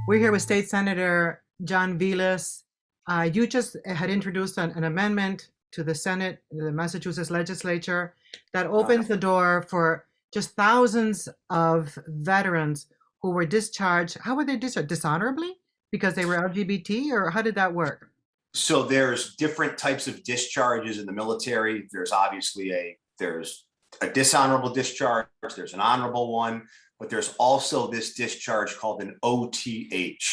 We're here with State Senator John Velis. You just had introduced an amendment to the Senate, the Massachusetts legislature, that opens the door for just thousands of veterans who were discharged. How were they discharged? Dishonorably? Because they were LGBT, or how did that work? So there's different types of discharges in the military. There's a dishonorable discharge, there's an honorable one, but there's also this discharge called an OTH.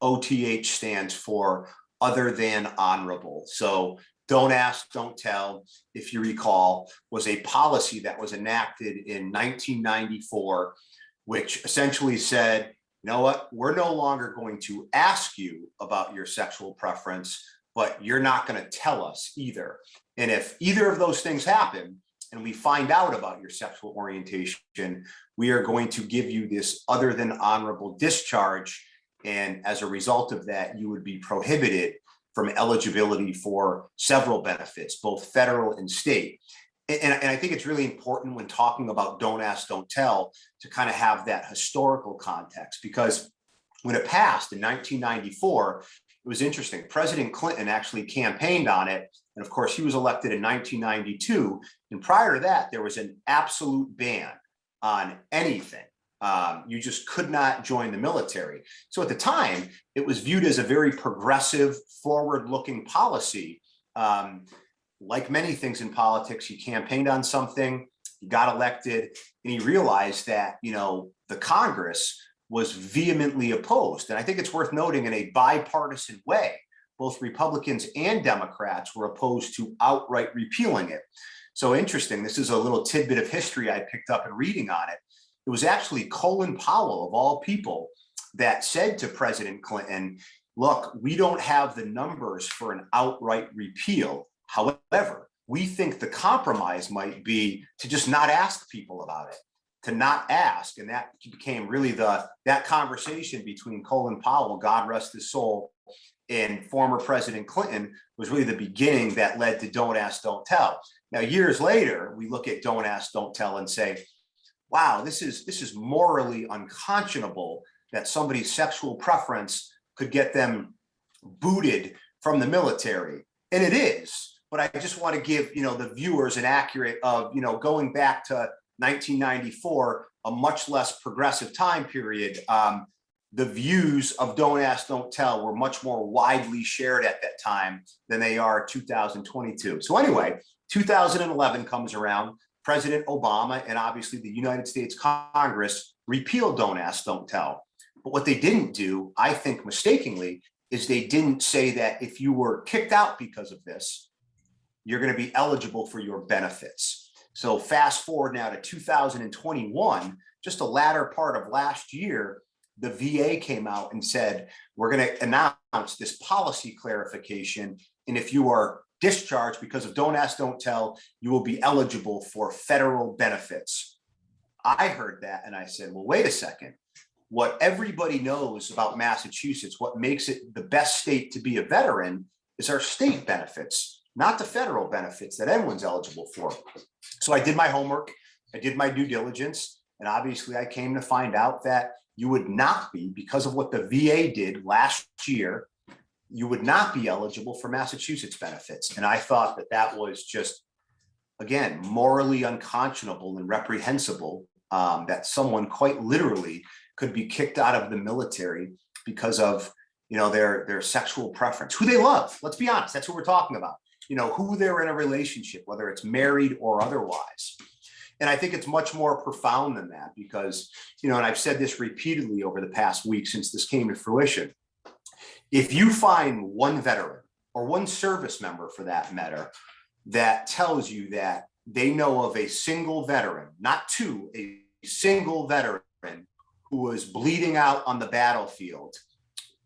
OTH stands for other than honorable. So don't ask, don't tell, if you recall, was a policy that was enacted in 1994, which essentially said, you know what, we're no longer going to ask you about your sexual preference, but you're not going to tell us either. And if either of those things happen, and we find out about your sexual orientation, we are going to give you this other than honorable discharge. And as a result of that, you would be prohibited from eligibility for several benefits, both federal and state. And I think it's really important when talking about don't ask, don't tell, to kind of have that historical context, because when it passed in 1994, it was interesting. President Clinton actually campaigned on it. And of course, he was elected in 1992. And prior to that, there was an absolute ban on anything. You just could not join the military. So at the time, it was viewed as a very progressive, forward-looking policy. Like many things in politics, he campaigned on something, he got elected, and he realized that, the Congress was vehemently opposed. And I think it's worth noting, in a bipartisan way, both Republicans and Democrats were opposed to outright repealing it. So interesting, this is a little tidbit of history I picked up in reading on it. It was actually Colin Powell, of all people, that said to President Clinton, look, we don't have the numbers for an outright repeal. However, we think the compromise might be to just not ask people about it, to not ask. And that became really that conversation between Colin Powell, God rest his soul, and former President Clinton was really the beginning that led to don't ask, don't tell. Now, years later, we look at don't ask, don't tell and say, wow, this is morally unconscionable that somebody's sexual preference could get them booted from the military. And it is. But I just want to give, the viewers an accurate of, going back to 1994, a much less progressive time period. The views of don't ask, don't tell were much more widely shared at that time than they are 2022. So anyway, 2011 comes around, President Obama and obviously the United States Congress repealed don't ask, don't tell. But what they didn't do, I think mistakenly, is they didn't say that if you were kicked out because of this, you're going to be eligible for your benefits. So fast forward now to 2021, just the latter part of last year, the VA came out and said, we're going to announce this policy clarification. And if you are discharged because of don't ask, don't tell, you will be eligible for federal benefits. I heard that and I said, well, wait a second. What everybody knows about Massachusetts, what makes it the best state to be a veteran, is our state benefits, not the federal benefits that anyone's eligible for. So I did my homework, I did my due diligence, and obviously I came to find out that you would not be, because of what the VA did last year, you would not be eligible for Massachusetts benefits. And I thought that that was just, again, morally unconscionable and reprehensible, that someone quite literally could be kicked out of the military because of, their sexual preference, who they love. Let's be honest, that's who we're talking about. Who they're in a relationship, whether it's married or otherwise. And I think it's much more profound than that because, and I've said this repeatedly over the past week since this came to fruition. If you find one veteran or one service member for that matter, that tells you that they know of a single veteran, not two, a single veteran who was bleeding out on the battlefield,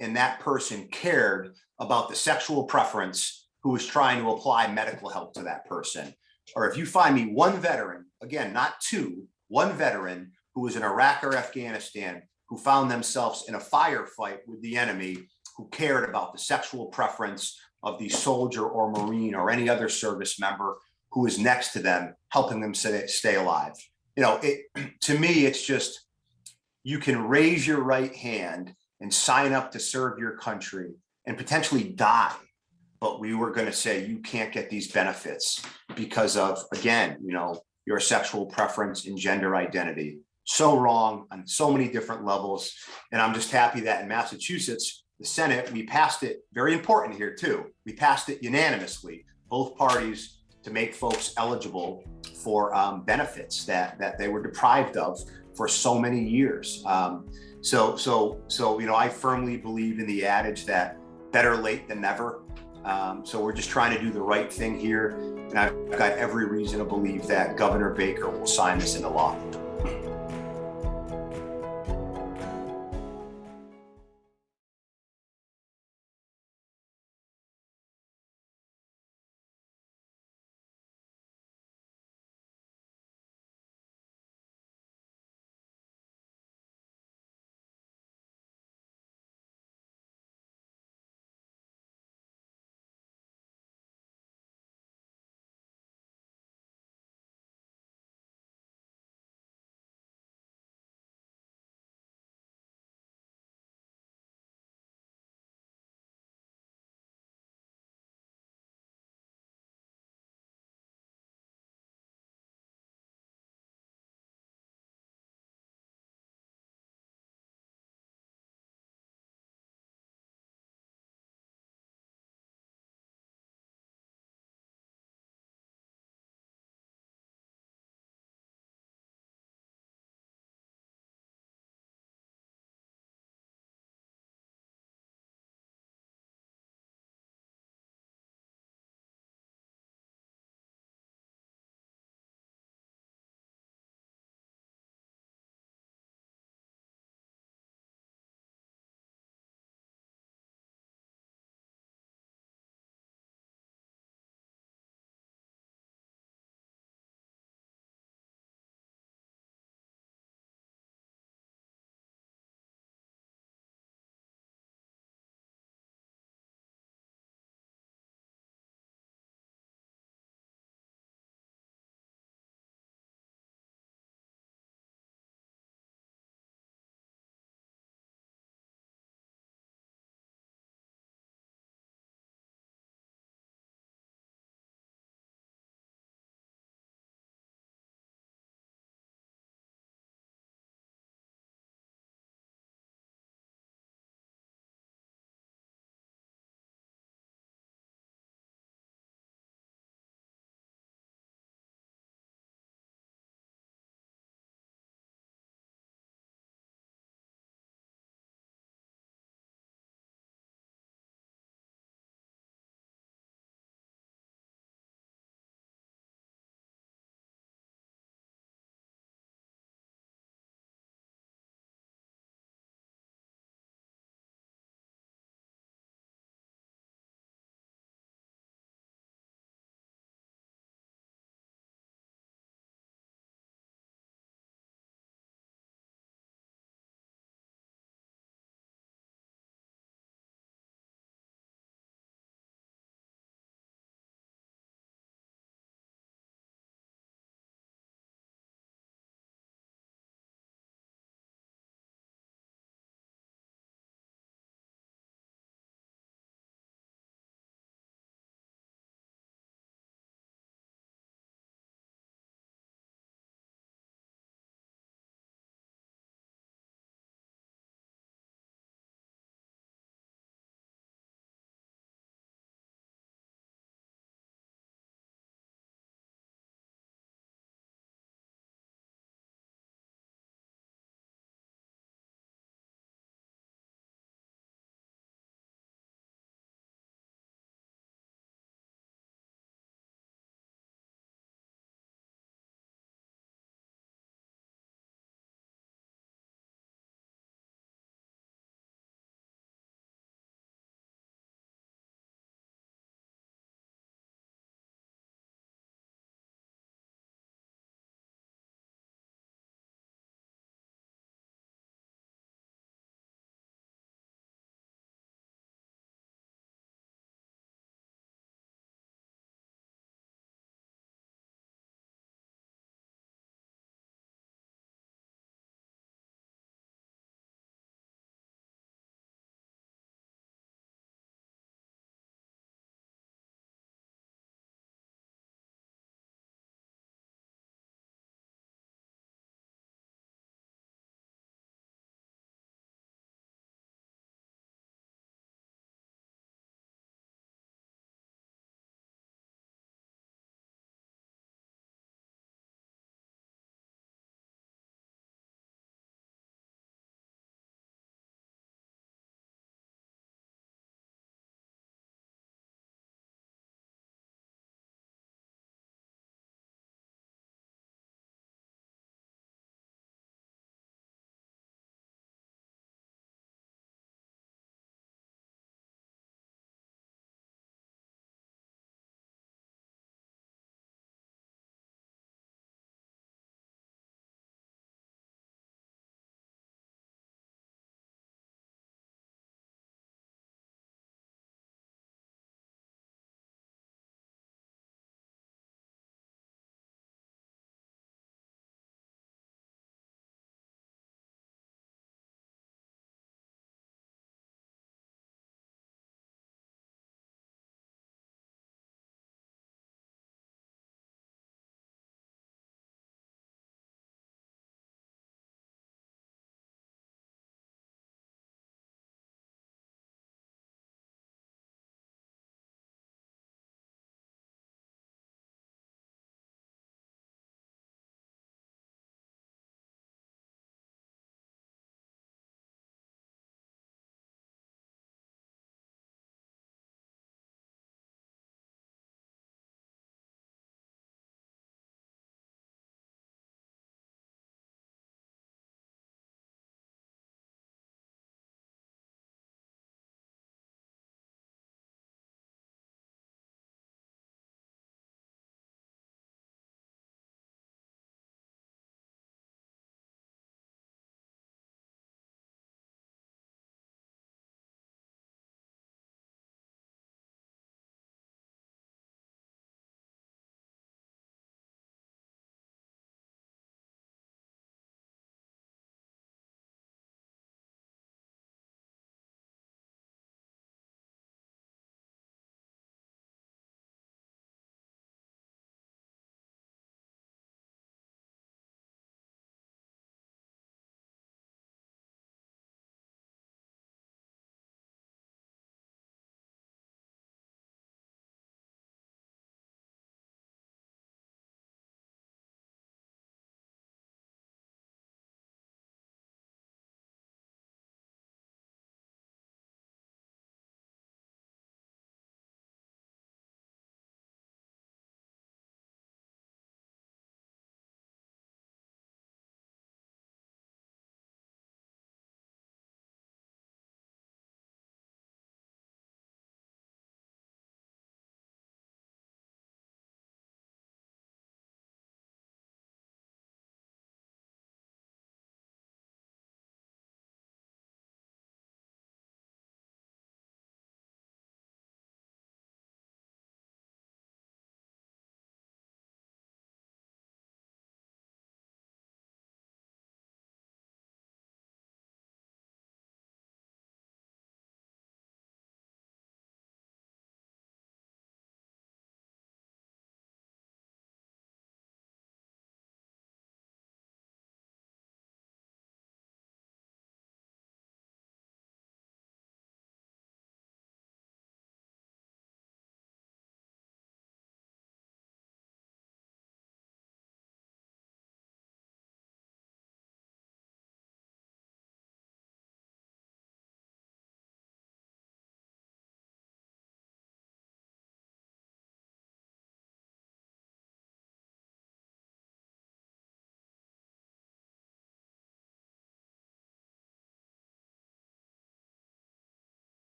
and that person cared about the sexual preference, who was trying to apply medical help to that person. Or if you find me one veteran, again, not two, one veteran who was in Iraq or Afghanistan, who found themselves in a firefight with the enemy, who cared about the sexual preference of the soldier or Marine or any other service member who is next to them, helping them stay alive. To me, it's just, you can raise your right hand and sign up to serve your country and potentially die. But we were going to say, you can't get these benefits because of, again, your sexual preference and gender identity. So wrong on so many different levels. And I'm just happy that in Massachusetts, the Senate, we passed it, very important here too. We passed it unanimously, both parties, to make folks eligible for benefits that they were deprived of for so many years. So I firmly believe in the adage that better late than never. So we're just trying to do the right thing here. And I've got every reason to believe that Governor Baker will sign this into law.